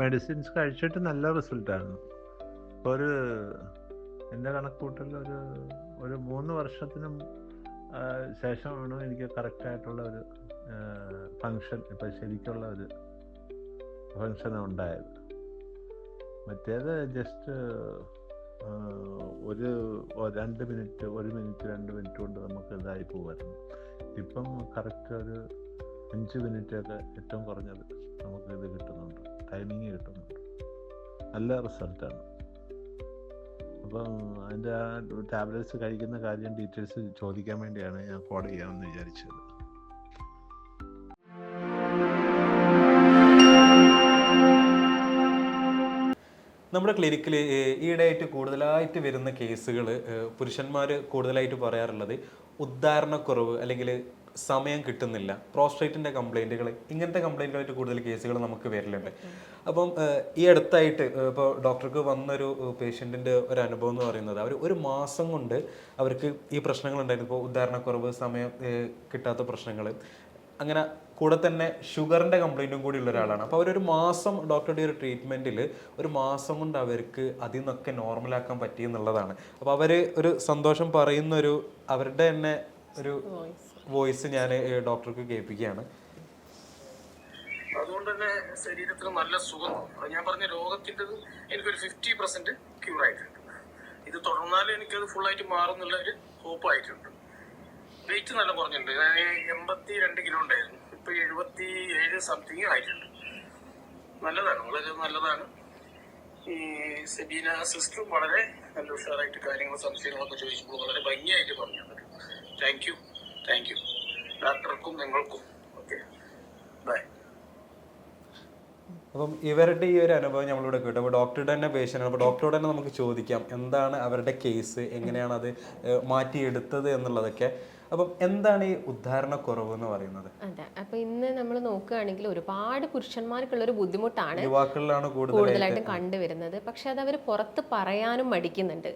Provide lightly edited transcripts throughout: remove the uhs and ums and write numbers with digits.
Medicines കഴിച്ചിട്ട് നല്ല റിസൾട്ടായിരുന്നു. ഇപ്പോൾ എൻ്റെ കണക്കൂട്ടലിൽ ഒരു 3 വർഷത്തിനും ശേഷമാണ് എനിക്ക് കറക്റ്റായിട്ടുള്ള ഒരു ഫങ്ഷൻ, ഇപ്പം ശരിക്കുള്ള ഒരു ഫങ്ഷൻ ഉണ്ടായത്. മറ്റേത് ജസ്റ്റ് 2 മിനിറ്റ് 2 മിനിറ്റ് കൊണ്ട് നമുക്ക് ഇതായി പോകുമായിരുന്നു. ഇപ്പം കറക്റ്റ് ഒരു 5 മിനിറ്റൊക്കെ ഏറ്റവും കുറഞ്ഞത് നമുക്ക് ഇത് കിട്ടുന്നുണ്ട്, ടൈമിങ് കിട്ടുന്നുണ്ട്. നല്ല റിസൾട്ടാണ്. അപ്പം അതിൻ്റെ ആ ടാബ്ലറ്റ്സ് കഴിക്കുന്ന കാര്യം ഡീറ്റെയിൽസ് ചോദിക്കാൻ വേണ്ടിയാണ് ഞാൻ കോൾ ചെയ്യാമെന്ന് വിചാരിച്ചത്. നമ്മുടെ ക്ലിനിക്കിൽ ഈയിടെയായിട്ട് കൂടുതലായിട്ട് വരുന്ന കേസുകൾ പുരുഷന്മാർ കൂടുതലായിട്ട് പറയാറുള്ളത് ഉദ്ധാരണക്കുറവ് അല്ലെങ്കിൽ സമയം കിട്ടുന്നില്ല, പ്രോസ്ട്രേറ്റിൻ്റെ കംപ്ലൈൻറ്റുകൾ, ഇങ്ങനത്തെ കംപ്ലൈൻറ്റുകളായിട്ട് കൂടുതൽ കേസുകൾ നമുക്ക് വരലുണ്ട്. അപ്പം ഈ അടുത്തായിട്ട് ഇപ്പോൾ ഡോക്ടർക്ക് വന്നൊരു പേഷ്യൻറ്റിൻ്റെ ഒരു അനുഭവം എന്ന് പറയുന്നത് അവർ 1 മാസം കൊണ്ട് അവർക്ക് ഈ പ്രശ്നങ്ങളുണ്ടായിരുന്നു. ഇപ്പോൾ ഉദ്ധാരണക്കുറവ്, സമയം കിട്ടാത്ത പ്രശ്നങ്ങൾ, അങ്ങനെ കൂടെ തന്നെ ഷുഗറിൻ്റെ കംപ്ലൈൻറ്റും കൂടി ഉള്ള ഒരാളാണ്. അപ്പോൾ അവരൊരു മാസം ഡോക്ടറുടെ ഒരു ട്രീറ്റ്മെൻറ്റിൽ 1 മാസം കൊണ്ട് അവർക്ക് അതിൽ നിന്നൊക്കെ നോർമലാക്കാൻ പറ്റി എന്നുള്ളതാണ്. അപ്പോൾ അവർ ഒരു സന്തോഷം പറയുന്നൊരു അവരുടെ തന്നെ ഒരു വോയിസ് ഞാൻ ഡോക്ടർക്ക് കേൾപ്പിക്കുകയാണ്. അതുകൊണ്ട് തന്നെ ശരീരത്തിന് നല്ല സുഖം. ഞാൻ പറഞ്ഞ രോഗത്തിൻ്റെ എനിക്കൊരു 50% ക്യൂർ ആയിട്ടുണ്ട്. ഇത് തുടർന്നാലും എനിക്കത് ഫുള്ളായിട്ട് മാറുന്നുള്ള ഒരു ഹോപ്പ് ആയിട്ടുണ്ട്. വെയിറ്റ് നല്ല കുറഞ്ഞിട്ടുണ്ട്. ഞാൻ 82 കിലോ ഉണ്ടായിരുന്നു, ഇപ്പോൾ 77 സംതിങ് ആയിട്ടുണ്ട്. നല്ലതാണ്, വളരെ നല്ലതാണ്. ഈ സെബീന സിസ്റ്ററും വളരെ നല്ല ഉഷാറായിട്ട് കാര്യങ്ങൾ സംശയങ്ങളൊക്കെ ചോദിച്ചപ്പോൾ വളരെ ഭംഗിയായിട്ട് പറഞ്ഞു. താങ്ക് യു ഡോക്ടർക്കും നിങ്ങൾക്കും. Okay, bye. അപ്പം ഇവരുടെ ഈ ഒരു അനുഭവം നമ്മളിവിടെ കേട്ടു. അപ്പോൾ ഡോക്ടറുടെ തന്നെ പേഷ്യൻ്റാണ്. അപ്പോൾ ഡോക്ടറോട് തന്നെ നമുക്ക് ചോദിക്കാം എന്താണ് അവരുടെ കേസ്, എങ്ങനെയാണ് അത് മാറ്റിയെടുത്തത് എന്നുള്ളതൊക്കെ. അപ്പം എന്താണ് ഈ ഉദ്ധാരണക്കുറവ് എന്ന് പറയുന്നത്? അതെ, അപ്പൊ ഇന്ന് നമ്മൾ നോക്കുകയാണെങ്കിൽ ഒരുപാട് പുരുഷന്മാർക്കുള്ള ഒരു ബുദ്ധിമുട്ടാണ് യുവാക്കളിലാണ് കൂടുതലായിട്ടും കണ്ടുവരുന്നത്. പക്ഷെ അത് അവർ പുറത്ത് പറയാനും മടിക്കുന്നുണ്ട്.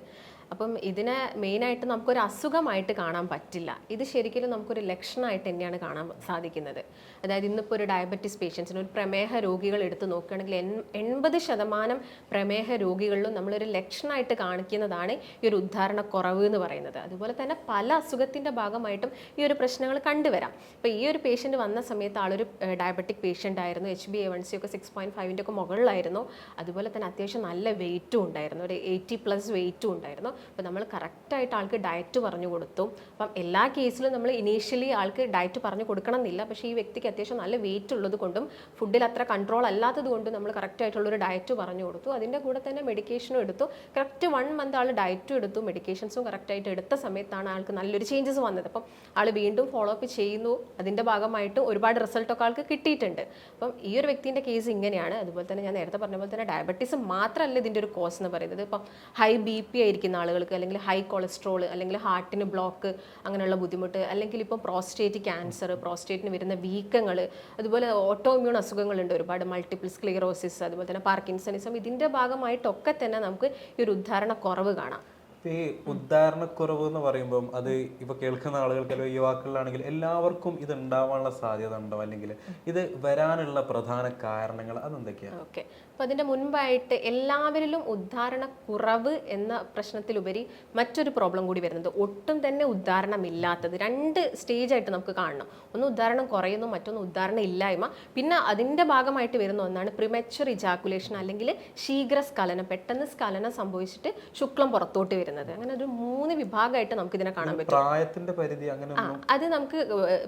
അപ്പം ഇതിനെ മെയിനായിട്ട് നമുക്കൊരു അസുഖമായിട്ട് കാണാൻ പറ്റില്ല. ഇത് ശരിക്കും നമുക്കൊരു ലക്ഷണമായിട്ട് തന്നെയാണ് കാണാൻ സാധിക്കുന്നത്. അതായത് ഇന്നിപ്പോൾ ഒരു ഡയബറ്റിസ് പേഷ്യൻസിന്, ഒരു പ്രമേഹ രോഗികൾ എടുത്ത് നോക്കുകയാണെങ്കിൽ 80% പ്രമേഹ രോഗികളിലും നമ്മളൊരു ലക്ഷണമായിട്ട് കാണിക്കുന്നതാണ് ഈ ഒരു ഉദ്ധാരണക്കുറവ് എന്ന് പറയുന്നത്. അതുപോലെ തന്നെ പല അസുഖത്തിൻ്റെ ഭാഗമായിട്ടും ഈ ഒരു പ്രശ്നങ്ങൾ കണ്ടുവരാം. ഇപ്പോൾ ഈ ഒരു പേഷ്യൻ്റ് വന്ന സമയത്ത് ആളൊരു ഡയബറ്റിക് പേഷ്യൻ്റ് ആയിരുന്നു. HbA1c ഒക്കെ 6.5 ഒക്കെ മുകളിലായിരുന്നു. അതുപോലെ തന്നെ അത്യാവശ്യം നല്ല വെയിറ്റും ഉണ്ടായിരുന്നു, ഒരു 80+ വെയിറ്റും ഉണ്ടായിരുന്നു. അപ്പോൾ നമ്മൾ കറക്റ്റായിട്ട് ആൾക്ക് ഡയറ്റ് പറഞ്ഞു കൊടുത്തു. അപ്പം എല്ലാ കേസിലും നമ്മൾ ഇനീഷ്യലി ആൾക്ക് ഡയറ്റ് പറഞ്ഞു കൊടുക്കണം എന്നില്ല. പക്ഷേ ഈ വ്യക്തിക്ക് അത്യാവശ്യം നല്ല വെയിറ്റ് ഉള്ളത് കൊണ്ടും ഫുഡിൽ അത്ര കൺട്രോൾ അല്ലാത്തത് കൊണ്ടും നമ്മൾ കറക്റ്റായിട്ടുള്ളൊരു ഡയറ്റ് പറഞ്ഞു കൊടുത്തു. അതിൻ്റെ കൂടെ തന്നെ മെഡിക്കേഷനും എടുത്തു. കറക്റ്റ് 1 മന്ത് ആൾ ഡയറ്റും എടുത്തു, മെഡിക്കേഷൻസും കറക്റ്റായിട്ട് എടുത്ത സമയത്താണ് ആൾക്ക് നല്ലൊരു ചേഞ്ചസ് വന്നത്. അപ്പം ആൾ വീണ്ടും ഫോളോ അപ്പ് ചെയ്യുന്നു. അതിൻ്റെ ഭാഗമായിട്ട് ഒരുപാട് റിസൾട്ടൊക്കെ ആൾക്ക് കിട്ടിയിട്ടുണ്ട്. അപ്പം ഈ ഒരു വ്യക്തിൻ്റെ കേസ് ഇങ്ങനെയാണ്. അതുപോലെ തന്നെ ഞാൻ നേരത്തെ പറഞ്ഞ പോലെ തന്നെ ഡയബറ്റീസ് മാത്രമല്ല ഇതിൻ്റെ ഒരു കോസ് എന്ന് പറയുന്നത്. ഇപ്പം ഹൈ BP ആയിരിക്കുന്ന ആളുകൾക്ക്, അല്ലെങ്കിൽ ഹൈ കൊളസ്ട്രോൾ, അല്ലെങ്കിൽ ഹാർട്ടിന് ബ്ലോക്ക്, അങ്ങനെയുള്ള ബുദ്ധിമുട്ട്, അല്ലെങ്കിൽ ഇപ്പോൾ പ്രോസ്റ്റേറ്റ് ക്യാൻസർ, പ്രോസ്റ്റേറ്റിന് വരുന്ന വീക്കങ്ങൾ, അതുപോലെ ഓട്ടോ ഇമ്മ്യൂൺ അസുഖങ്ങളുണ്ട് ഒരുപാട്, മൾട്ടിപ്പിൾ സ്ക്ലീറോസിസ്, അതുപോലെ തന്നെ പാർക്കിൻസണിസം. ഇതിൻ്റെ ഭാഗമായിട്ടൊക്കെ തന്നെ നമുക്ക് ഈ ഒരു ഉദ്ധാരണക്കുറവ് കാണാം. ഈ ഉദ്ധാരണക്കുറവ് എന്ന് പറയുമ്പം അത് ഇപ്പോൾ കേൾക്കുന്ന ആളുകൾക്ക് അല്ലെങ്കിൽ യുവാക്കളിലാണെങ്കിൽ എല്ലാവർക്കും ഇത് ഉണ്ടാവാനുള്ള സാധ്യത ഉണ്ടോ, അല്ലെങ്കിൽ ഇത് വരാനുള്ള പ്രധാന കാരണങ്ങൾ അതെന്തൊക്കെയാണ്? ഓക്കെ, അപ്പോൾ അതിൻ്റെ മുൻപായിട്ട് എല്ലാവരിലും ഉദ്ധാരണക്കുറവ് എന്ന പ്രശ്നത്തിലുപരി മറ്റൊരു പ്രോബ്ലം കൂടി വരുന്നത് ഒട്ടും തന്നെ ഉദ്ധാരണമില്ലാത്തത്. 2 സ്റ്റേജായിട്ട് നമുക്ക് കാണണം. ഒന്ന് ഉദ്ധാരണം കുറയുന്നു, മറ്റൊന്ന് ഉദ്ധാരണം ഇല്ലായ്മ. പിന്നെ അതിൻ്റെ ഭാഗമായിട്ട് വരുന്ന ഒന്നാണ് പ്രിമച്വർ ഇജാക്കുലേഷൻ, അല്ലെങ്കിൽ ശീഘ്രസ്ഖലനം, പെട്ടെന്ന് സ്ഖലനം സംഭവിച്ചിട്ട് ശുക്ലം പുറത്തോട്ട് വരുന്നത്. അങ്ങനെ ഒരു 3 വിഭാഗമായിട്ട് നമുക്ക് ഇതിനെ കാണാൻ പറ്റും. പ്രായത്തിന്റെ പരിധി അങ്ങനെ അത് നമുക്ക്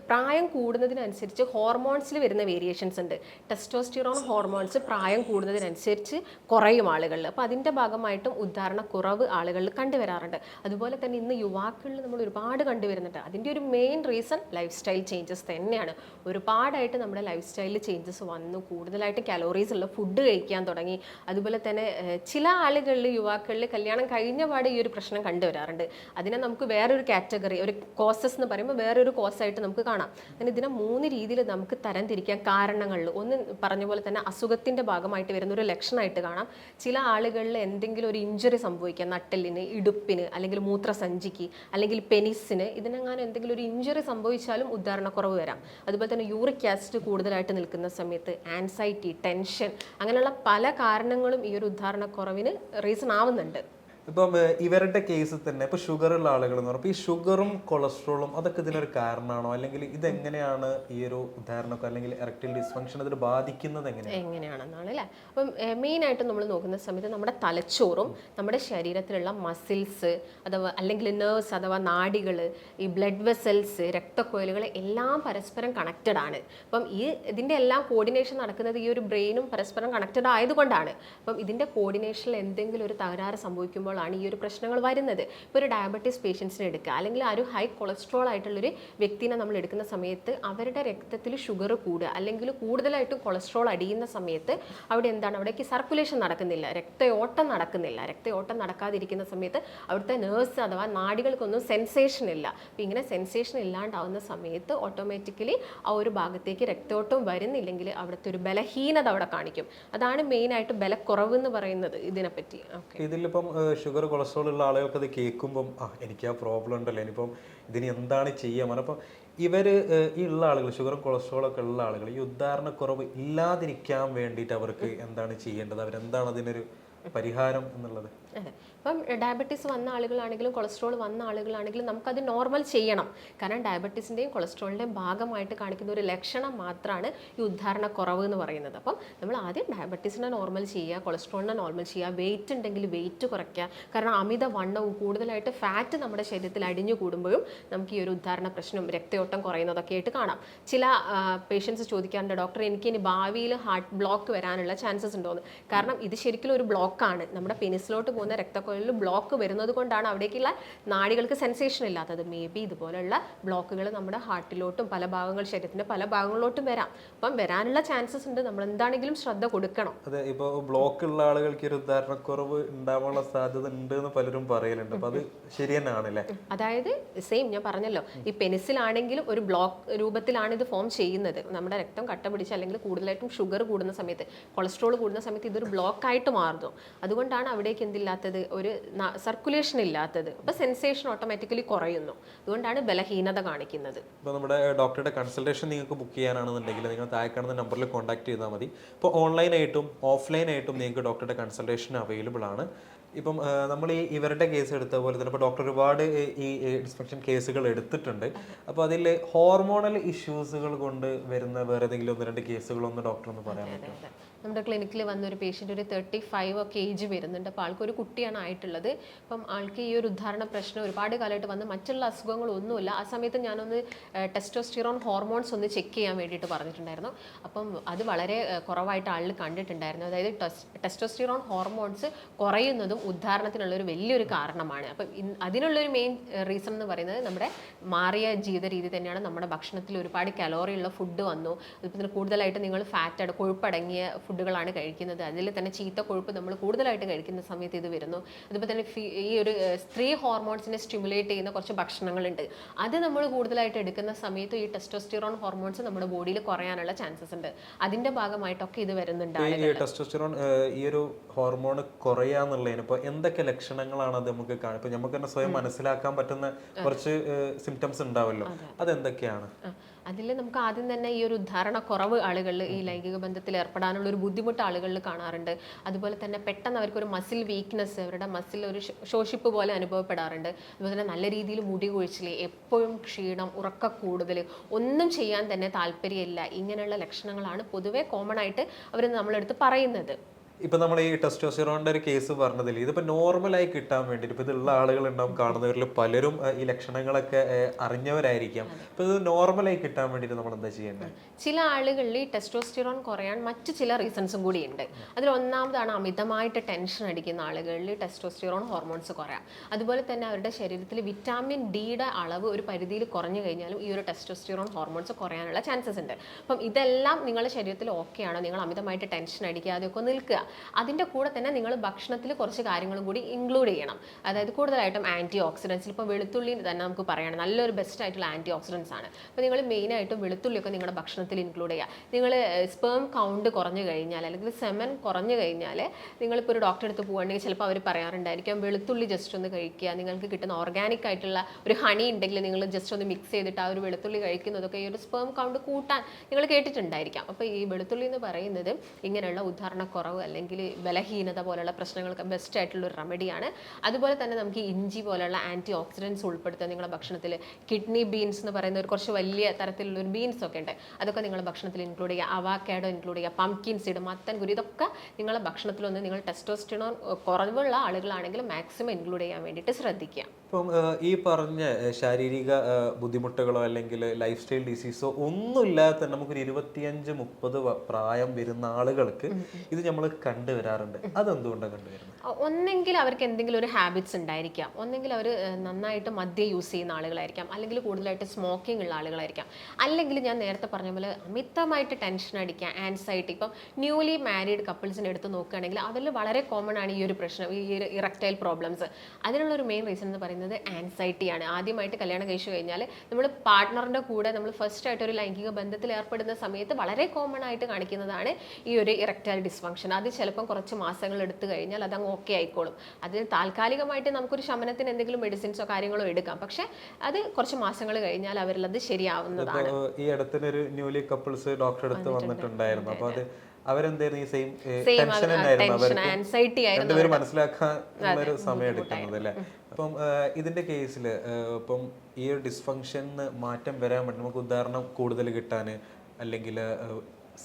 പ്രായം കൂടുന്നതിനനുസരിച്ച് ഹോർമോൺസിൽ വരുന്ന വേരിയേഷൻസ് ഉണ്ട്. ടെസ്റ്റോസ്റ്റിറോൺ ഹോർമോൺസ് പ്രായം കൂടുന്നതിനനുസരിച്ച് കുറയും ആളുകളിൽ. അപ്പോൾ അതിൻ്റെ ഭാഗമായിട്ടും ഉദ്ധാരണക്കുറവ് ആളുകളിൽ കണ്ടുവരാറുണ്ട്. അതുപോലെ തന്നെ ഇന്ന് യുവാക്കളിൽ നമ്മൾ ഒരുപാട് കണ്ടുവരുന്നുണ്ട്. അതിൻ്റെ ഒരു main reason life style changes തന്നെയാണ്. ഒരുപാടായിട്ട് നമ്മുടെ ലൈഫ് സ്റ്റൈലിൽ ചേഞ്ചസ് വന്നു. കൂടുതലായിട്ട് കലോറീസ് ഉള്ള ഫുഡ് കഴിക്കാൻ തുടങ്ങി. അതുപോലെ തന്നെ ചില ആളുകളിൽ, യുവാക്കളിൽ കല്യാണം കഴിഞ്ഞ പാടെ ഈ ഒരു പ്രശ്നം കണ്ടുവരാറുണ്ട്. അതിനെ നമുക്ക് വേറൊരു കാറ്റഗറി, ഒരു കോസസ് എന്ന് പറയുമ്പോൾ വേറൊരു കോസായിട്ട് നമുക്ക് കാണാം. അങ്ങനെ ഇതിനെ 3 രീതിയിൽ നമുക്ക് തരംതിരിക്കാം കാരണങ്ങളിൽ. ഒന്ന് പറഞ്ഞ പോലെ തന്നെ അസുഖത്തിൻ്റെ ഭാഗമായിട്ട് വരുന്ന ഒരു ലക്ഷണമായിട്ട് കാണാം. ചില ആളുകളിൽ എന്തെങ്കിലും ഒരു ഇഞ്ചുറി സംഭവിക്കാം, നട്ടെല്ലിന്, ഇടുപ്പിന്, അല്ലെങ്കിൽ മൂത്രസഞ്ചിക്ക്, അല്ലെങ്കിൽ പെനിസിന്, ഇതിനെങ്ങാനും എന്തെങ്കിലും ഒരു ഇഞ്ചുറി സംഭവിച്ചാലും ഉദ്ധാരണക്കുറവ് വരാം. അതുപോലെ തന്നെ യൂറിക് ആസിഡ് കൂടുതലായിട്ട് നിൽക്കുന്ന സമയത്ത് ആൻസൈറ്റി, ടെൻഷൻ, അങ്ങനെയുള്ള പല കാരണങ്ങളും ഈ ഒരു ഉദ്ധാരണക്കുറവിന് റീസൺ ആവുന്നുണ്ട്. ഇപ്പം ഇവരുടെ കേസിൽ തന്നെ ഇപ്പൊ ഷുഗർ ഉള്ള ആളുകൾ എന്ന് പറയുമ്പോൾ ഈ ഷുഗറും കൊളസ്ട്രോളും അതൊക്കെ ഇതിനൊരു കാരണമാണോ, അല്ലെങ്കിൽ ഇതെങ്ങനെയാണ് ഈ ഒരു ഉദാഹരണമൊക്കെ അല്ലെങ്കിൽ എറക്ടൈൽ ഡിസ്ഫങ്ഷൻ അതിൽ ബാധിക്കുന്നത് എങ്ങനെയാണെന്നാണ് അല്ലേ. അപ്പം മെയിനായിട്ട് നമ്മൾ നോക്കുന്ന സമയത്ത് നമ്മുടെ തലച്ചോറും നമ്മുടെ ശരീരത്തിലുള്ള മസിൽസ് അഥവാ അല്ലെങ്കിൽ നെർവ്സ് അഥവാ നാഡികൾ, ഈ ബ്ലഡ് വെസൽസ്, രക്തക്കൊഴലുകൾ എല്ലാം പരസ്പരം കണക്റ്റഡ് ആണ്. അപ്പം ഇതിൻ്റെ എല്ലാം കോർഡിനേഷൻ നടക്കുന്നത് ഈ ഒരു ബ്രെയിനും പരസ്പരം കണക്റ്റഡ് ആയതുകൊണ്ടാണ്. അപ്പം ഇതിൻ്റെ കോർഡിനേഷനിൽ എന്തെങ്കിലും ഒരു തകരാറ് സംഭവിക്കുമ്പോൾ ആണ് ഈ ഒരു പ്രശ്നങ്ങൾ വരുന്നത്. ഇപ്പോൾ ഒരു ഡയബറ്റീസ് പേഷ്യൻസിനെ എടുക്കുക, അല്ലെങ്കിൽ ആ ഒരു ഹൈ കൊളസ്ട്രോൾ ആയിട്ടുള്ളൊരു വ്യക്തിനെ നമ്മൾ എടുക്കുന്ന സമയത്ത് അവരുടെ രക്തത്തിൽ ഷുഗർ കൂടുക, അല്ലെങ്കിൽ കൂടുതലായിട്ടും കൊളസ്ട്രോൾ അടിയുന്ന സമയത്ത് അവിടെ എന്താണ്, അവിടേക്ക് സർക്കുലേഷൻ നടക്കുന്നില്ല, രക്തയോട്ടം നടക്കുന്നില്ല. രക്തയോട്ടം നടക്കാതിരിക്കുന്ന സമയത്ത് അവിടുത്തെ നേഴ്സ് അഥവാ നാഡികൾക്കൊന്നും സെൻസേഷൻ ഇല്ല. അപ്പോൾ ഇങ്ങനെ സെൻസേഷൻ ഇല്ലാണ്ടാവുന്ന സമയത്ത് ഓട്ടോമാറ്റിക്കലി ആ ഒരു ഭാഗത്തേക്ക് രക്തയോട്ടം വരുന്നില്ലെങ്കിൽ അവിടുത്തെ ഒരു ബലഹീനത അവിടെ കാണിക്കും. അതാണ് മെയിനായിട്ട് ബലക്കുറവ് എന്ന് പറയുന്നത് ഇതിനെപ്പറ്റി. ഇതിലിപ്പം ഷുഗർ കൊളസ്ട്രോൾ ഉള്ള ആളുകൾക്ക് അത് കേൾക്കുമ്പം എനിക്ക് ആ പ്രോബ്ലം ഉണ്ടല്ലോ, ഇനിയിപ്പം ഇതിന് എന്താണ് ചെയ്യാൻ. അപ്പം ഇവർ ഈ ഉള്ള ആളുകൾ ഷുഗറും കൊളസ്ട്രോളൊക്കെ ഉള്ള ആളുകൾ ഈ ഉദാഹരണക്കുറവ് ഇല്ലാതിരിക്കാൻ വേണ്ടിയിട്ട് അവർക്ക് എന്താണ് ചെയ്യേണ്ടത്, അവരെന്താണ് അതിനൊരു പരിഹാരം എന്നുള്ളത്? ഇപ്പം ഡയബറ്റീസ് വന്ന ആളുകളാണെങ്കിലും കൊളസ്ട്രോൾ വന്ന ആളുകളാണെങ്കിലും നമുക്കത് നോർമൽ ചെയ്യണം. കാരണം ഡയബറ്റീസിൻ്റെയും കൊളസ്ട്രോളിൻ്റെയും ഭാഗമായിട്ട് കാണിക്കുന്ന ഒരു ലക്ഷണം മാത്രമാണ് ഈ ഉദ്ധാരണക്കുറവ് എന്ന് പറയുന്നത്. അപ്പം നമ്മൾ ആദ്യം ഡയബറ്റീസിനെ നോർമൽ ചെയ്യുക, കൊളസ്ട്രോളിനെ നോർമൽ ചെയ്യുക, വെയിറ്റ് ഉണ്ടെങ്കിൽ വെയിറ്റ് കുറയ്ക്കുക. കാരണം അമിത വണ്ണവും കൂടുതലായിട്ട് ഫാറ്റ് നമ്മുടെ ശരീരത്തിൽ അടിഞ്ഞു കൂടുമ്പോഴും നമുക്ക് ഈ ഒരു ഉദ്ധാരണ പ്രശ്നം, രക്തയോട്ടം കുറയുന്നതൊക്കെ ആയിട്ട് കാണാം. ചില പേഷ്യൻസ് ചോദിക്കാറുണ്ട്, ഡോക്ടർ എനിക്ക് ഇനി ഭാവിയിൽ ഹാർട്ട് ബ്ലോക്ക് വരാനുള്ള ചാൻസസ് ഉണ്ടോയെന്ന്. കാരണം ഇത് ശരിക്കും ഒരു ബ്ലോക്കാണ്. നമ്മുടെ പെനിസിലോട്ട് പോകുന്ന രക്തക്കൊഴലിൽ ബ്ലോക്ക് വരുന്നത് കൊണ്ടാണ് അവിടേക്കുള്ള നാഡികൾക്ക് സെൻസേഷൻ ഇല്ലാത്തത്. മേ ബി ഇതുപോലുള്ള ബ്ലോക്കുകൾ നമ്മുടെ ഹാർട്ടിലോട്ടും പല ഭാഗങ്ങൾ, ശരീരത്തിന്റെ പല ഭാഗങ്ങളിലോട്ടും വരാം. അപ്പം വരാനുള്ള ചാൻസസ് ഉണ്ട്. നമ്മൾ എന്താണെങ്കിലും ശ്രദ്ധ കൊടുക്കണം. അതെ, ഇപ്പോൾ ബ്ലോക്ക് ഉള്ള ആളുകൾക്ക് ഒരു ഉദാഹരണക്കുറവ് ഉണ്ടാവാനുള്ള സാധ്യത ഉണ്ട് എന്ന് പലരും പറയലുണ്ട്. അപ്പൊ അത് ശരി തന്നെയാണല്ലേ? അതായത് സെയിം ഞാൻ പറഞ്ഞല്ലോ, ഈ പെനിസിലാണെങ്കിലും ഒരു ബ്ലോക്ക് രൂപത്തിലാണ് ഇത് ഫോം ചെയ്യുന്നത്. നമ്മുടെ രക്തം കട്ട പിടിച്ച് അല്ലെങ്കിൽ കൂടുതലായിട്ടും ഷുഗർ കൂടുന്ന സമയത്ത്, കൊളസ്ട്രോൾ കൂടുന്ന സമയത്ത് ഇതൊരു ബ്ലോക്കായിട്ട് മാറുന്നു. അതുകൊണ്ടാണ് അവിടേക്ക് എന്തില്ലാത്തത്, ഒരു സർക്കുലേഷൻ ഇല്ലാത്തത്. അപ്പോൾ സെൻസേഷൻ ഓട്ടോമാറ്റിക്കലി കുറയുന്നു. അതുകൊണ്ടാണ് ബലഹീനത കാണിക്കുന്നത്. ഇപ്പോൾ നമ്മുടെ ഡോക്ടറുടെ കൺസൾട്ടേഷൻ നിങ്ങൾക്ക് ബുക്ക് ചെയ്യാനാണെന്നുണ്ടെങ്കിൽ നിങ്ങൾ താഴെ കാണുന്ന നമ്പറിൽ കോൺടാക്ട് ചെയ്താൽ മതി. ഇപ്പോൾ ഓൺലൈനായിട്ടും ഓഫ്ലൈനായിട്ടും നിങ്ങൾക്ക് ഡോക്ടറുടെ കൺസൾട്ടേഷൻ അവൈലബിൾ ആണ്. ഇപ്പം നമ്മൾ ഇവരുടെ കേസ് എടുത്ത പോലെ തന്നെ ഇപ്പോൾ ഡോക്ടർ ഒരുപാട് ഈ ഡിസ്ഫങ്ഷൻ കേസുകൾ എടുത്തിട്ടുണ്ട്. അപ്പോൾ അതിൽ ഹോർമോണൽ ഇഷ്യൂസുകൾ കൊണ്ട് വരുന്ന വേറെ ഏതെങ്കിലും 1-2 കേസുകളൊന്ന് ഡോക്ടർ ഒന്ന് പറയാൻ പറ്റും? നമ്മുടെ ക്ലിനിക്കിൽ വന്ന ഒരു പേഷ്യൻ്റ് ഒരു 35 ഒക്കെ ഏജ് വരുന്നുണ്ട്. അപ്പോൾ ആൾക്കൊരു കുട്ടിയാണ് ആയിട്ടുള്ളത്. അപ്പം ആൾക്ക് ഈ ഒരു ഉദ്ധാരണ പ്രശ്നം ഒരുപാട് കാലമായിട്ട് വന്ന് മറ്റുള്ള അസുഖങ്ങളൊന്നുമില്ല. ആ സമയത്ത് ഞാനൊന്ന് ടെസ്റ്റോസ്റ്റിറോൺ ഹോർമോൺസ് ഒന്ന് ചെക്ക് ചെയ്യാൻ വേണ്ടിയിട്ട് പറഞ്ഞിട്ടുണ്ടായിരുന്നു. അപ്പം അത് വളരെ കുറവായിട്ട് ആളിൽ കണ്ടിട്ടുണ്ടായിരുന്നു. അതായത് ടെസ്റ്റോസ്റ്റിറോൺ ഹോർമോൺസ് കുറയുന്നതും ഉദ്ധാരണത്തിനുള്ളൊരു വലിയൊരു കാരണമാണ്. അപ്പം അതിനുള്ളൊരു മെയിൻ റീസൺ എന്ന് പറയുന്നത് നമ്മുടെ മാറിയ ജീവിത രീതി തന്നെയാണ്. നമ്മുടെ ഭക്ഷണത്തിൽ ഒരുപാട് കലോറി ഉള്ള ഫുഡ് വന്നു. അതുപോലെ കൂടുതലായിട്ട് നിങ്ങൾ ഫാറ്റ് കൊഴുപ്പടങ്ങിയ ഫുഡുകളാണ് കഴിക്കുന്നത്. അതിൽ തന്നെ ചീത്ത കൊഴുപ്പ് നമ്മൾ കൂടുതലായിട്ട് കഴിക്കുന്ന സമയത്ത് ഇത് വരുന്നു. അതുപോലെ തന്നെ ഈ ഒരു സ്ത്രീ ഹോർമോൺസിനെ സ്റ്റിമുലേറ്റ് ചെയ്യുന്ന കുറച്ച് ഭക്ഷണങ്ങളുണ്ട്. അത് നമ്മൾ കൂടുതലായിട്ട് എടുക്കുന്ന സമയത്ത് ഈ ടെസ്റ്റോസ്റ്റിറോൺ ഹോർമോൺസ് നമ്മുടെ ബോഡിയിൽ കുറയാനുള്ള ചാൻസസ് ഉണ്ട്. അതിന്റെ ഭാഗമായിട്ടൊക്കെ ഇത് വരുന്നുണ്ട്. ഈ ടെസ്റ്റോസ്റ്റിറോൺ ഈ ഒരു ഹോർമോൺ കുറയാന്നുള്ളതിന് ഇപ്പോൾ എന്തൊക്കെ ലക്ഷണങ്ങളാണ് അത് നമുക്ക് കാണാം? ഇപ്പൊ നമുക്ക് തന്നെ സ്വയം മനസ്സിലാക്കാൻ പറ്റുന്ന കുറച്ച് സിംറ്റംസ് ഉണ്ടാവല്ലോ, അതെന്തൊക്കെയാണ്? അതിൽ നമുക്ക് ആദ്യം തന്നെ ഈ ഒരു ഉദ്ധാരണക്കുറവ് ആളുകളിൽ, ഈ ലൈംഗിക ബന്ധത്തിൽ ഏർപ്പെടാനുള്ള ഒരു ബുദ്ധിമുട്ട് ആളുകളിൽ കാണാറുണ്ട്. അതുപോലെ തന്നെ പെട്ടെന്ന് അവർക്കൊരു മസിൽ വീക്ക്നെസ്, അവരുടെ മസിൽ ഒരു ശോഷിപ്പ് പോലെ അനുഭവപ്പെടാറുണ്ട്. അതുപോലെ തന്നെ നല്ല രീതിയിൽ മുടി കൊഴിച്ചിൽ, എപ്പോഴും ക്ഷീണം, ഉറക്ക കൂടുതൽ, ഒന്നും ചെയ്യാൻ തന്നെ താല്പര്യമില്ല. ഇങ്ങനെയുള്ള ലക്ഷണങ്ങളാണ് പൊതുവെ കോമൺ ആയിട്ട് അവർ നമ്മളെടുത്ത് പറയുന്നത്. ഇപ്പൊ നമ്മൾ ഈ ടെസ്റ്റോസ്റ്റിറോണിന്റെ ഒരു കേസ് പറഞ്ഞതിൽ ഇതിപ്പോ നോർമലായി കിട്ടാൻ വേണ്ടിയിട്ട് ഇപ്പൊ ഇതുള്ള ആളുകളുണ്ടാവും, കാണുന്നവരിൽ പലരും ഈ ലക്ഷണങ്ങളൊക്കെ അറിഞ്ഞവരായിരിക്കാം. അപ്പൊ ഇത് നോർമലായി കിട്ടാൻ വേണ്ടിയിട്ട് നമ്മൾ എന്താ ചെയ്യേണ്ടത്? ചില ആളുകളിൽ ഈ ടെസ്റ്റോസ്റ്റിറോൺ കുറയാൻ മറ്റു ചില റീസൺസും കൂടി ഉണ്ട്. അതിൽ ഒന്നാമതാണ് അമിതമായിട്ട് ടെൻഷൻ അടിക്കുന്ന ആളുകളിൽ ടെസ്റ്റോസ്റ്റിറോൺ ഹോർമോൺസ് കുറയാം. അതുപോലെ തന്നെ അവരുടെ ശരീരത്തിൽ വിറ്റാമിൻ ഡിയുടെ അളവ് ഒരു പരിധിയിൽ കുറഞ്ഞു കഴിഞ്ഞാലും ഈ ഒരു ടെസ്റ്റോസ്റ്റിറോൺ ഹോർമോൺസ് കുറയാനുള്ള ചാൻസസ് ഉണ്ട്. അപ്പം ഇതെല്ലാം നിങ്ങളുടെ ശരീരത്തിൽ ഓക്കെ ആണോ, നിങ്ങൾ അമിതമായിട്ട് ടെൻഷൻ അടിക്കാതെയൊക്കെ നിൽക്കുക. അതിൻ്റെ കൂടെ തന്നെ നിങ്ങൾ ഭക്ഷണത്തിൽ കുറച്ച് കാര്യങ്ങളും കൂടി ഇൻക്ലൂഡ് ചെയ്യണം. അതായത് കൂടുതലായിട്ടും ആൻറ്റി ഓക്സിഡൻസ്, ഇപ്പോൾ വെളുത്തുള്ളി തന്നെ നമുക്ക് പറയണം നല്ലൊരു ബെസ്റ്റ് ആയിട്ടുള്ള ആൻറ്റി ഓക്സിഡൻസ് ആണ്. അപ്പോൾ നിങ്ങൾ മെയിനായിട്ടും വെളുത്തുള്ളിയൊക്കെ നിങ്ങളുടെ ഭക്ഷണത്തിൽ ഇൻക്ലൂഡ് ചെയ്യുക. നിങ്ങൾ സ്പേം കൗണ്ട് കുറഞ്ഞു കഴിഞ്ഞാൽ അല്ലെങ്കിൽ സെമൻ കുറഞ്ഞു കഴിഞ്ഞാൽ നിങ്ങളിപ്പോൾ ഒരു ഡോക്ടറെ അടുത്ത് പോകുകയാണെങ്കിൽ ചിലപ്പോൾ അവർ പറയാറുണ്ടായിരിക്കും വെളുത്തുള്ളി ജസ്റ്റ് ഒന്ന് കഴിക്കുക. നിങ്ങൾക്ക് കിട്ടുന്ന ഓർഗാനിക് ആയിട്ടുള്ള ഒരു ഹണി ഉണ്ടെങ്കിൽ നിങ്ങൾ ജസ്റ്റ് ഒന്ന് മിക്സ് ചെയ്തിട്ട് ആ ഒരു വെളുത്തുള്ളി കഴിക്കുന്നതൊക്കെ ഈ ഒരു സ്പേം കൗണ്ട് കൂട്ടാൻ നിങ്ങൾ കേട്ടിട്ടുണ്ടായിരിക്കാം. അപ്പോൾ ഈ വെളുത്തുള്ളി എന്ന് പറയുന്നത് ഇങ്ങനെയുള്ള ഉദാഹരണക്കുറവ് അല്ലെങ്കിൽ ബലഹീനത പോലുള്ള പ്രശ്നങ്ങൾക്ക് ബെസ്റ്റ് ആയിട്ടുള്ള ഒരു റെമഡിയാണ്. അതുപോലെ തന്നെ നമുക്ക് ഇഞ്ചി പോലുള്ള ആൻറ്റി ഓക്സിഡൻസ് ഉൾപ്പെടുത്തുക നിങ്ങളുടെ ഭക്ഷണത്തിൽ. കിഡ്നി ബീൻസ് എന്ന് പറയുന്ന ഒരു കുറച്ച് വലിയ തരത്തിലുള്ള ഒരു ബീൻസ് ഒക്കെ ഉണ്ട്, അതൊക്കെ നിങ്ങളുടെ ഭക്ഷണത്തിൽ ഇൻക്ലൂഡ് ചെയ്യുക. അവാക്കാഡോ ഇൻക്ലൂഡ് ചെയ്യുക, പംകിൻ സീഡ്, മത്തൻ കുരു, ഇതൊക്കെ നിങ്ങളുടെ ഭക്ഷണത്തിലൊന്ന് നിങ്ങൾ ടെസ്റ്റോസ്റ്റെറോൺ കുറവുള്ള ആളുകളാണെങ്കിൽ മാക്സിമം ഇൻക്ലൂഡ് ചെയ്യാൻ വേണ്ടിയിട്ട് ശ്രദ്ധിക്കുക. ഇപ്പം ഈ പറഞ്ഞ ശാരീരിക ബുദ്ധിമുട്ടുകളോ അല്ലെങ്കിൽ ലൈഫ് സ്റ്റൈൽ ഡിസീസോ ഒന്നുമില്ലാതെ തന്നെ നമുക്കൊരു 25-30 പ്രായം വരുന്ന ആളുകൾക്ക് ഇത് നമ്മൾ കണ്ടുവരാറുണ്ട്. അതെന്തുകൊണ്ടാണ് കണ്ടുവരുന്നത്? ഒന്നെങ്കിൽ അവർക്ക് എന്തെങ്കിലും ഒരു ഹാബിറ്റ്സ് ഉണ്ടായിരിക്കാം, ഒന്നെങ്കിൽ അവർ നന്നായിട്ട് മദ്യം യൂസ് ചെയ്യുന്ന ആളുകളായിരിക്കാം, അല്ലെങ്കിൽ കൂടുതലായിട്ട് സ്മോക്കിംഗ് ഉള്ള ആളുകളായിരിക്കാം, അല്ലെങ്കിൽ ഞാൻ നേരത്തെ പറഞ്ഞ പോലെ അമിതമായിട്ട് ടെൻഷൻ അടിക്കുക, ആൻസൈറ്റി. ഇപ്പം ന്യൂലി മാരീഡ് കപ്പിൾസിനെ എടുത്ത് നോക്കുകയാണെങ്കിൽ അതിൽ വളരെ കോമൺ ആണ് ഈ ഒരു പ്രശ്നം, ഈ ഒരു ഇറക്ടൈൽ പ്രോബ്ലംസ്. അതിനുള്ളൊരു മെയിൻ റീസൺ എന്ന് പറയുന്നത് ആൻസൈറ്റിയാണ്. ആദ്യമായിട്ട് കല്യാണം കഴിച്ചു കഴിഞ്ഞാൽ നമ്മൾ പാർട്ട്ണറിൻ്റെ കൂടെ നമ്മൾ ഫസ്റ്റ് ആയിട്ട് ഒരു ലൈംഗിക ബന്ധത്തിൽ ഏർപ്പെടുന്ന സമയത്ത് വളരെ കോമൺ ആയിട്ട് കാണിക്കുന്നതാണ് ഈ ഒരു ഇറക്ടൈൽ ഡിസ്ഫങ്ഷൻ. അത് ചിലപ്പം കുറച്ച് മാസങ്ങൾ എടുത്തു കഴിഞ്ഞാൽ അതങ്ങ് ഓക്കെ ആയിക്കോളും. അതിന് താൽക്കാലികമായിട്ട് നമുക്കൊരു ശമനത്തിന് എന്തെങ്കിലും മെഡിസിൻസോ കാര്യങ്ങളോ എടുക്കാം, പക്ഷെ അത് കുറച്ച് മാസങ്ങൾ കഴിഞ്ഞാൽ അവരിലത് ശരിയാവുന്നതാണ്. ഈ അടുത്തൊരു ന്യൂലി കപ്പിൾസ് ഡോക്ടർ അടുത്ത് വന്നിട്ടുണ്ടായിരുന്നു. അപ്പോൾ അത് അവരെന്തായിരുന്നു ഈ സെയിം ടെൻഷൻ ആയിരുന്നു, ആൻസൈറ്റി ആയിരുന്നു, രണ്ടുപേരും മനസ്സിലാക്കാൻ ഒരു സമയം എടുക്കുന്നത് അല്ലേ. അപ്പം ഇതിന്റെ കേസിൽ ഇപ്പം ഈ ഒരു ഡിസ്ഫങ്ഷന് മാറ്റം വരാൻ വേണ്ടി നമുക്ക് ഉദാഹരണം കൂടുതൽ കിട്ടാൻ അല്ലെങ്കിൽ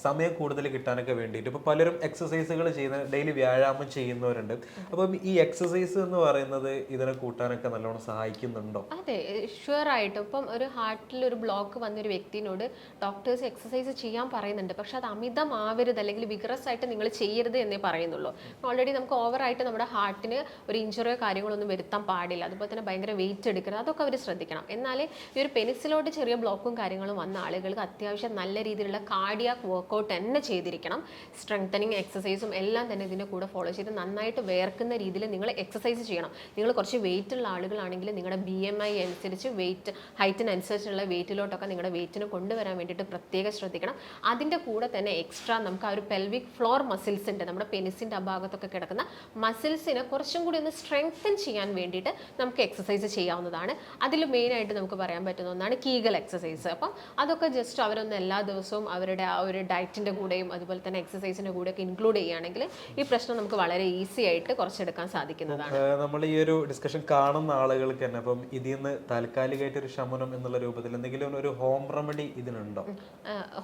സമയം കൂടുതൽ കിട്ടാനൊക്കെ വേണ്ടിയിട്ട് ഇപ്പോൾ പലരും എക്സസൈസുകൾ ചെയ്യുന്ന ഡെയിലി വ്യായാമം ചെയ്യുന്നവരുണ്ട്. അപ്പം ഈ എക്സസൈസ് എന്ന് പറയുന്നത് ഇതിനെ കൂട്ടാനൊക്കെ നല്ലോണം സഹായിക്കുന്നുണ്ടോ? അതെ, ഷുവർ ആയിട്ടും. ഇപ്പം ഒരു ഹാർട്ടിൽ ഒരു ബ്ലോക്ക് വന്നൊരു വ്യക്തിനോട് ഡോക്ടേഴ്സ് എക്സസൈസ് ചെയ്യാൻ പറയുന്നുണ്ട്, പക്ഷെ അത് അമിതമാവരുത് അല്ലെങ്കിൽ വിഗ്രസ് ആയിട്ട് നിങ്ങൾ ചെയ്യരുത് എന്നേ പറയുന്നുള്ളൂ. ഓൾറെഡി നമുക്ക് ഓവറായിട്ട് നമ്മുടെ ഹാർട്ടിന് ഒരു ഇഞ്ചുറിയോ കാര്യങ്ങളൊന്നും വരുത്താൻ പാടില്ല. അതുപോലെ തന്നെ ഭയങ്കര വെയിറ്റ് എടുക്കരുത്, അതൊക്കെ അവർ ശ്രദ്ധിക്കണം. എന്നാൽ ഈ ഒരു പെനിസിലോട്ട് ചെറിയ ബ്ലോക്കും കാര്യങ്ങളും വന്ന ആളുകൾക്ക് അത്യാവശ്യം നല്ല രീതിയിലുള്ള കാർഡിയാക് വർക്കൗട്ട് തന്നെ ചെയ്തിരിക്കണം. സ്ട്രെങ്തനിങ് എക്സസൈസും എല്ലാം തന്നെ ഇതിൻ്റെ കൂടെ ഫോളോ ചെയ്ത് നന്നായിട്ട് വേർക്കുന്ന രീതിയിൽ നിങ്ങൾ എക്സസൈസ് ചെയ്യണം. നിങ്ങൾ കുറച്ച് വെയിറ്റ് ഉള്ള ആളുകളാണെങ്കിൽ നിങ്ങളുടെ BMI അനുസരിച്ച് വെയിറ്റ് ഹൈറ്റിനനുസരിച്ചുള്ള വെയിറ്റിലോട്ടൊക്കെ നിങ്ങളുടെ വെയിറ്റിന് കൊണ്ടുവരാൻ വേണ്ടിയിട്ട് പ്രത്യേകം ശ്രദ്ധിക്കണം. അതിൻ്റെ കൂടെ തന്നെ എക്സ്ട്രാ നമുക്ക് ആ ഒരു പെൽവിക് ഫ്ലോർ മസിൽസ് ഉണ്ട്, നമ്മുടെ പെനിസിൻ്റെ ഭാഗത്തൊക്കെ കിടക്കുന്ന മസിൽസിനെ കുറച്ചും കൂടി ഒന്ന് സ്ട്രെങ്തൻ ചെയ്യാൻ വേണ്ടിയിട്ട് നമുക്ക് എക്സസൈസ് ചെയ്യാവുന്നതാണ്. അതിൽ മെയിനായിട്ട് നമുക്ക് പറയാൻ പറ്റുന്ന ഒന്നാണ് കീഗൽ എക്സസൈസ്. അപ്പം അതൊക്കെ ജസ്റ്റ് അവരൊന്ന് എല്ലാ ദിവസവും അവരുടെ ആ ഒരു ഡയറ്റിൻ്റെ കൂടെയും അതുപോലെ തന്നെ എക്സസൈസിൻ്റെ കൂടെയൊക്കെ ഇൻക്ലൂഡ് ചെയ്യുകയാണെങ്കിൽ ഈ പ്രശ്നം നമുക്ക് വളരെ ഈസി ആയിട്ട് കുറച്ചെടുക്കാൻ സാധിക്കുന്നതാണ്. നമ്മൾ ഈ ഒരു ഡിസ്കഷൻ കാണുന്ന ആളുകൾക്ക് തന്നെ അപ്പം ഇതിൽ നിന്ന് താൽക്കാലികമായിട്ട് ഒരു ശമനം എന്നുള്ള രൂപത്തിൽ എന്തെങ്കിലും ഒരു ഹോം റെമഡി ഇതിനുണ്ടോ?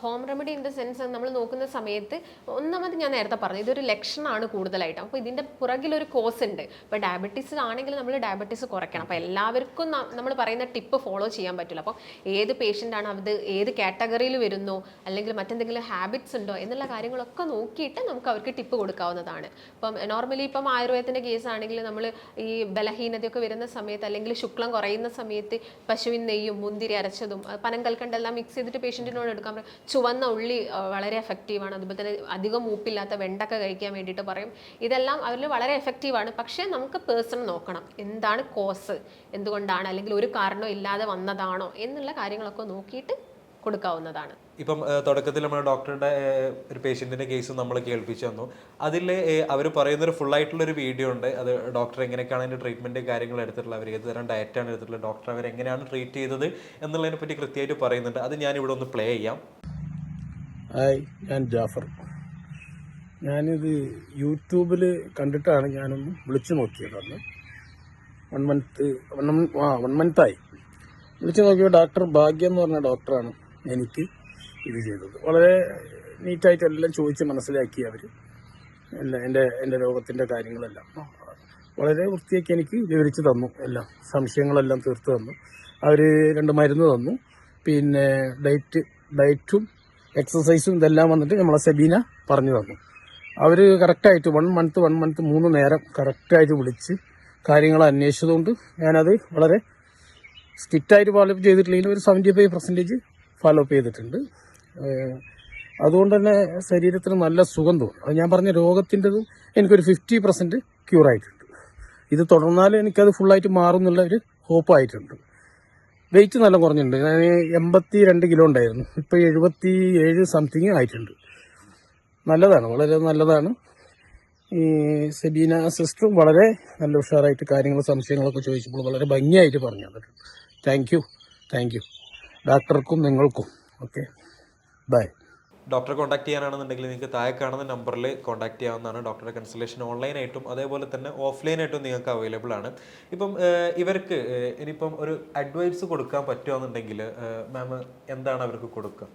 Home remedy in the sense നമ്മൾ നോക്കുന്ന സമയത്ത് ഒന്നാമത് ഞാൻ നേരത്തെ പറഞ്ഞു ഇതൊരു ലക്ഷണമാണ് കൂടുതലായിട്ട്. അപ്പോൾ ഇതിൻ്റെ പുറകിലൊരു കോസ് ഉണ്ട്. ഇപ്പോൾ ഡയബറ്റീസ് ആണെങ്കിൽ നമ്മൾ ഡയബറ്റീസ് കുറയ്ക്കണം. അപ്പോൾ എല്ലാവർക്കും നമ്മൾ പറയുന്ന ടിപ്പ് ഫോളോ ചെയ്യാൻ പറ്റില്ല. അപ്പോൾ ഏത് പേഷ്യൻ്റ് ആണ്, അത് ഏത് കാറ്റഗറിയിൽ വരുന്നു, അല്ലെങ്കിൽ മറ്റെന്തെങ്കിലും ഹാബിറ്റ്സ് ഉണ്ടോ എന്നുള്ള കാര്യങ്ങളൊക്കെ നോക്കിയിട്ട് നമുക്ക് അവർക്ക് ടിപ്പ് കൊടുക്കാവുന്നതാണ്. ഇപ്പം നോർമലി ഇപ്പം ആയുർവേദത്തിൻ്റെ കേസ് ആണെങ്കിൽ നമ്മൾ ഈ ബലഹീനതയൊക്കെ വരുന്ന സമയത്ത് അല്ലെങ്കിൽ ശുക്ലം കുറയുന്ന സമയത്ത് പശുവിൻ നെയ്യും മുന്തിരി അരച്ചതും പനങ്കൽക്കണ്ടെല്ലാം മിക്സ് ചെയ്തിട്ട് പേഷ്യൻറ്റിനോട് എടുക്കാൻ പറയും. ചുവന്ന ഉള്ളി വളരെ എഫക്റ്റീവാണ്. അതുപോലെ തന്നെ അധികം മൂപ്പില്ലാത്ത വെണ്ടക്ക കഴിക്കാൻ വേണ്ടിയിട്ട് പറയും. ഇതെല്ലാം അവരിൽ വളരെ എഫക്റ്റീവാണ്. പക്ഷേ നമുക്ക് പേഴ്സൺ നോക്കണം എന്താണ് കോസ്, എന്തുകൊണ്ടാണ്, അല്ലെങ്കിൽ ഒരു കാരണവും ഇല്ലാതെ വന്നതാണോ എന്നുള്ള കാര്യങ്ങളൊക്കെ നോക്കിയിട്ട് കൊടുക്കാവുന്നതാണ്. ഇപ്പം തുടക്കത്തിൽ നമ്മൾ ഡോക്ടറുടെ ഒരു പേഷ്യൻറ്റിൻ്റെ കേസ് നമ്മൾ കേൾപ്പിച്ചു തന്നു. അതിൽ അവർ പറയുന്നൊരു ഫുള്ളായിട്ടുള്ളൊരു വീഡിയോ ഉണ്ട്. അത് ഡോക്ടർ എങ്ങനെയൊക്കെയാണ് അതിൻ്റെ ട്രീറ്റ്മെൻറ്റ് കാര്യങ്ങൾ എടുത്തിട്ടുള്ളത്, അവർ ഏത് തരം ഡയറ്റാണ് എടുത്തിട്ടുള്ളത്, ഡോക്ടർ അവരെങ്ങനെയാണ് ട്രീറ്റ് ചെയ്തത് എന്നുള്ളതിനെ പറ്റി കൃത്യമായിട്ട് പറയുന്നുണ്ട്. അത് ഞാനിവിടെ ഒന്ന് പ്ലേ ചെയ്യാം. ഹായ്, ഞാൻ ജാഫർ. ഞാനിത് യൂട്യൂബിൽ കണ്ടിട്ടാണ് ഞാനൊന്ന് വിളിച്ചു നോക്കിയത്. അന്ന് 1 മന്തായി വിളിച്ചു നോക്കിയപ്പോൾ ഡോക്ടർ ഭാഗ്യം എന്ന് പറഞ്ഞ ഡോക്ടറാണ് എനിക്ക് ഇത് ചെയ്തത്. വളരെ നീറ്റായിട്ട് എല്ലാം ചോദിച്ച് മനസ്സിലാക്കി അവർ എൻ്റെ രോഗത്തിൻ്റെ കാര്യങ്ങളെല്ലാം വളരെ വൃത്തിയാക്കി എനിക്ക് വിവരിച്ച് തന്നു. എല്ലാം സംശയങ്ങളെല്ലാം തീർത്ത് തന്നു. അവർ 2 മരുന്ന് തന്നു. പിന്നെ ഡയറ്റും എക്സസൈസും ഇതെല്ലാം വന്നിട്ട് നമ്മളെ സെബീന പറഞ്ഞു തന്നു. അവർ കറക്റ്റായിട്ട് 1 മന്ത് 3 നേരം കറക്റ്റായിട്ട് വിളിച്ച് കാര്യങ്ങൾ അന്വേഷിച്ചതുകൊണ്ട് ഞാനത് വളരെ സ്ട്രിക്റ്റായിട്ട് ഫോളോ അപ്പ് ചെയ്തിട്ടില്ലെങ്കിൽ ഒരു 75% ഫോളോ അപ്പ് ചെയ്തിട്ടുണ്ട്. അതുകൊണ്ട് തന്നെ ശരീരത്തിന് നല്ല സുഖം തോന്നും. അത് ഞാൻ പറഞ്ഞ രോഗത്തിൻ്റെതും എനിക്കൊരു 50% ക്യൂറായിട്ടുണ്ട്. ഇത് തുടർന്നാൽ എനിക്കത് ഫുള്ളായിട്ട് മാറും എന്നുള്ള ഒരു ഹോപ്പായിട്ടുണ്ട്. വെയിറ്റ് നല്ല കുറഞ്ഞിട്ടുണ്ട്. ഞാൻ 82 കിലോ ഉണ്ടായിരുന്നു, ഇപ്പോൾ 77 സംതിങ് ആയിട്ടുണ്ട്. നല്ലതാണ്, വളരെ നല്ലതാണ്. ഈ സെബീന സിസ്റ്ററും വളരെ നല്ല ഉഷാറായിട്ട് കാര്യങ്ങൾ സംശയങ്ങളൊക്കെ ചോദിച്ചപ്പോൾ വളരെ ഭംഗിയായിട്ട് പറഞ്ഞു തന്നിട്ടുണ്ട്. താങ്ക് യു ഡോക്ടർക്കും നിങ്ങൾക്കും. Okay, bye. ഡോക്ടറെ കോൺടാക്ട് ചെയ്യാനാണെന്നുണ്ടെങ്കിൽ നിങ്ങൾക്ക് താഴെ കാണുന്ന നമ്പറിൽ കോൺടാക്ട് ചെയ്യാവുന്നതാണ്. ഡോക്ടറുടെ കൺസൾട്ടേഷൻ ഓൺലൈനായിട്ടും അതേപോലെ തന്നെ ഓഫ്ലൈനായിട്ടും നിങ്ങൾക്ക് അവൈലബിൾ ആണ്. ഇപ്പം ഇവർക്ക് ഇനിയിപ്പം ഒരു അഡ്വൈസ് കൊടുക്കാൻ പറ്റുകയെന്നുണ്ടെങ്കിൽ മാം എന്താണ് അവർക്ക് കൊടുക്കുക?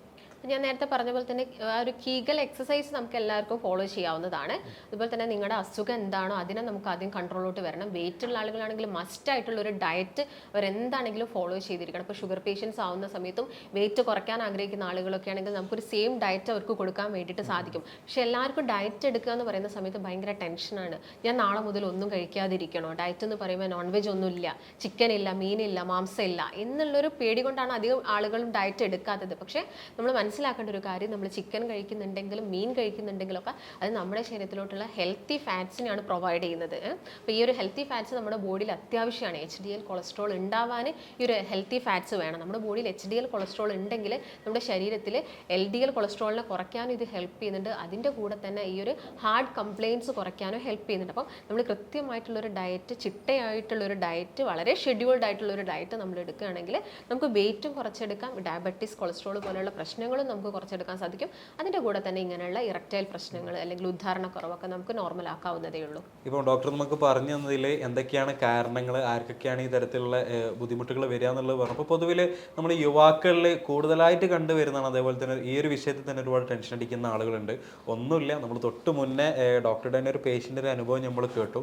ഞാൻ നേരത്തെ പറഞ്ഞ പോലെ തന്നെ ആ ഒരു കീഗൽ എക്സസൈസ് നമുക്ക് എല്ലാവർക്കും ഫോളോ ചെയ്യാവുന്നതാണ്. അതുപോലെ തന്നെ നിങ്ങളുടെ അസുഖം എന്താണോ അതിനെ നമുക്ക് ആദ്യം കൺട്രോളിലോട്ട് വരണം. വെയിറ്റ് ഉള്ള ആളുകളാണെങ്കിൽ മസ്റ്റ് ആയിട്ടുള്ള ഒരു ഡയറ്റ് അവരെന്താണെങ്കിലും ഫോളോ ചെയ്തിരിക്കണം. ഇപ്പോൾ ഷുഗർ പേഷ്യൻസ് ആവുന്ന സമയത്തും വെയിറ്റ് കുറയ്ക്കാൻ ആഗ്രഹിക്കുന്ന ആളുകളൊക്കെ ആണെങ്കിൽ നമുക്കൊരു സെയിം ഡയറ്റ് അവർക്ക് കൊടുക്കാൻ വേണ്ടിയിട്ട് സാധിക്കും. പക്ഷെ എല്ലാവർക്കും ഡയറ്റ് എടുക്കുക എന്ന് പറയുന്ന സമയത്ത് ഭയങ്കര ടെൻഷനാണ്. ഞാൻ നാളെ മുതൽ ഒന്നും കഴിക്കാതിരിക്കണോ, ഡയറ്റ് എന്ന് പറയുമ്പോൾ നോൺ വെജ് ഒന്നുമില്ല, ചിക്കൻ ഇല്ല, മീനില്ല, മാംസം ഇല്ല എന്നുള്ളൊരു പേടി കൊണ്ടാണ് അധികം ആളുകളും ഡയറ്റ് എടുക്കാത്തത്. പക്ഷേ നമ്മൾ മനസ്സിലാക്കേണ്ട ഒരു കാര്യം, നമ്മൾ ചിക്കൻ കഴിക്കുന്നുണ്ടെങ്കിലും മീൻ കഴിക്കുന്നുണ്ടെങ്കിലും ഒക്കെ അത് നമ്മുടെ ശരീരത്തിലോട്ടുള്ള ഹെൽത്തി ഫാറ്റ്സിനെയാണ് പ്രൊവൈഡ് ചെയ്യുന്നത്. അപ്പോൾ ഈ ഒരു ഹെൽത്തി ഫാറ്റ്സ് നമ്മുടെ ബോഡിയിൽ അത്യാവശ്യമാണ്. HDL കൊളസ്ട്രോൾ ഉണ്ടാവാൻ ഈ ഒരു ഹെൽത്തി ഫാറ്റ്സ് വേണം. നമ്മുടെ ബോഡിയിൽ HDL കൊളസ്ട്രോൾ ഉണ്ടെങ്കിൽ നമ്മുടെ ശരീരത്തിൽ LDL കൊളസ്ട്രോളിനെ കുറയ്ക്കാനും ഇത് ഹെൽപ്പ് ചെയ്യുന്നുണ്ട്. അതിൻ്റെ കൂടെ തന്നെ ഈ ഒരു ഹാർട്ട് കംപ്ലയിൻറ്റ്സ് കുറയ്ക്കാനും ഹെൽപ്പ് ചെയ്യുന്നുണ്ട്. അപ്പോൾ നമ്മൾ കൃത്യമായിട്ടുള്ളൊരു ഡയറ്റ്, ചിട്ടയായിട്ടുള്ളൊരു ഡയറ്റ്, വളരെ ഷെഡ്യൂൾഡ് ആയിട്ടുള്ളൊരു ഡയറ്റ് നമ്മൾ എടുക്കുകയാണെങ്കിൽ നമുക്ക് വെയിറ്റും കുറച്ചെടുക്കാം, ഡയബറ്റീസ്, കൊളസ്ട്രോൾ പോലെയുള്ള പ്രശ്നങ്ങളും നമുക്ക് കുറച്ചെടുക്കാൻ സാധിക്കും. അതിൻ്റെ കൂടെ തന്നെ ഇങ്ങനെയുള്ള ഇറക്ടൈൽ പ്രശ്നങ്ങൾ അല്ലെങ്കിൽ ഉദ്ധാരണക്കുറവൊക്കെ നമുക്ക് നോർമൽ ആക്കാവുന്നതേ ഉള്ളൂ. ഇപ്പോൾ ഡോക്ടർ നമുക്ക് പറഞ്ഞു തന്നതിൽ എന്തൊക്കെയാണ് കാരണങ്ങൾ, ആർക്കൊക്കെയാണ് ഈ തരത്തിലുള്ള ബുദ്ധിമുട്ടുകൾ വരിക എന്നുള്ളത് പറഞ്ഞു. അപ്പോൾ പൊതുവിൽ നമ്മൾ യുവാക്കളിൽ കൂടുതലായിട്ട് കണ്ടുവരുന്നതാണ്. അതേപോലെ തന്നെ ഈ ഒരു വിഷയത്തിൽ തന്നെ ഒരുപാട് ടെൻഷൻ അടിക്കുന്ന ആളുകളുണ്ട്. ഒന്നുമില്ല, നമ്മൾ തൊട്ട് മുന്നേ ഡോക്ടറുടെ തന്നെ ഒരു പേഷ്യൻ്റെ ഒരു അനുഭവം നമ്മൾ കേട്ടു.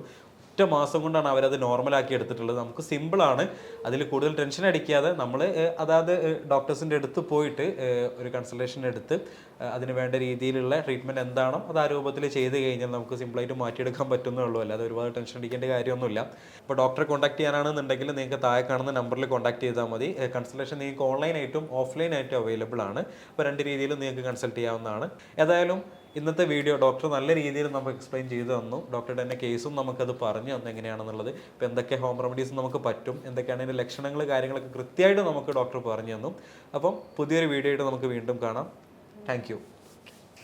ഒറ്റ മാസം കൊണ്ടാണ് അവരത് നോർമലാക്കി എടുത്തിട്ടുള്ളത്. നമുക്ക് സിമ്പിളാണ്, അതിൽ കൂടുതൽ ടെൻഷൻ അടിക്കാതെ നമ്മൾ അതായത് ഡോക്ടേഴ്സിൻ്റെ അടുത്ത് പോയിട്ട് ഒരു കൺസൾട്ടേഷൻ എടുത്ത് അതിന് വേണ്ട രീതിയിലുള്ള ട്രീറ്റ്മെൻറ്റ് എന്താണോ അത് ആ രൂപത്തിൽ ചെയ്ത് കഴിഞ്ഞാൽ നമുക്ക് സിമ്പിളായിട്ട് മാറ്റിയെടുക്കാൻ പറ്റുന്നേ ഉള്ളൂ. അല്ലാതെ ഒരുപാട് ടെൻഷൻ അടിക്കേണ്ട കാര്യമൊന്നുമില്ല. ഇപ്പോൾ ഡോക്ടറെ കോൺടാക്ട് ചെയ്യാനാണെന്നുണ്ടെങ്കിൽ നിങ്ങൾക്ക് താഴെ കാണുന്ന നമ്പറിൽ കോൺടാക്ട് ചെയ്താൽ മതി. കൺസൾട്ടേഷൻ നിങ്ങൾക്ക് ഓൺലൈനായിട്ടും ഓഫ്ലൈനായിട്ടും അവൈലബിൾ ആണ്. അപ്പോൾ രണ്ട് രീതിയിലും നിങ്ങൾക്ക് കൺസൾട്ട് ചെയ്യാവുന്നതാണ്. ഏതായാലും ഇന്നത്തെ വീഡിയോ ഡോക്ടർ നല്ല രീതിയിൽ നമുക്ക് എക്സ്പ്ലെയിൻ ചെയ്തു തന്നു. ഡോക്ടറുടെ തന്നെ കേസും നമുക്കത് പറഞ്ഞു തന്നു എങ്ങനെയാണെന്നുള്ളത്. ഇപ്പോൾ എന്തൊക്കെ ഹോം റെമഡീസ് നമുക്ക് പറ്റും, എന്തൊക്കെയാണ് അതിൻ്റെ ലക്ഷണങ്ങൾ, കാര്യങ്ങളൊക്കെ കൃത്യമായിട്ട് നമുക്ക് ഡോക്ടർ പറഞ്ഞു തന്നു. അപ്പം പുതിയൊരു വീഡിയോ ആയിട്ട് നമുക്ക് വീണ്ടും കാണാം. Thank you.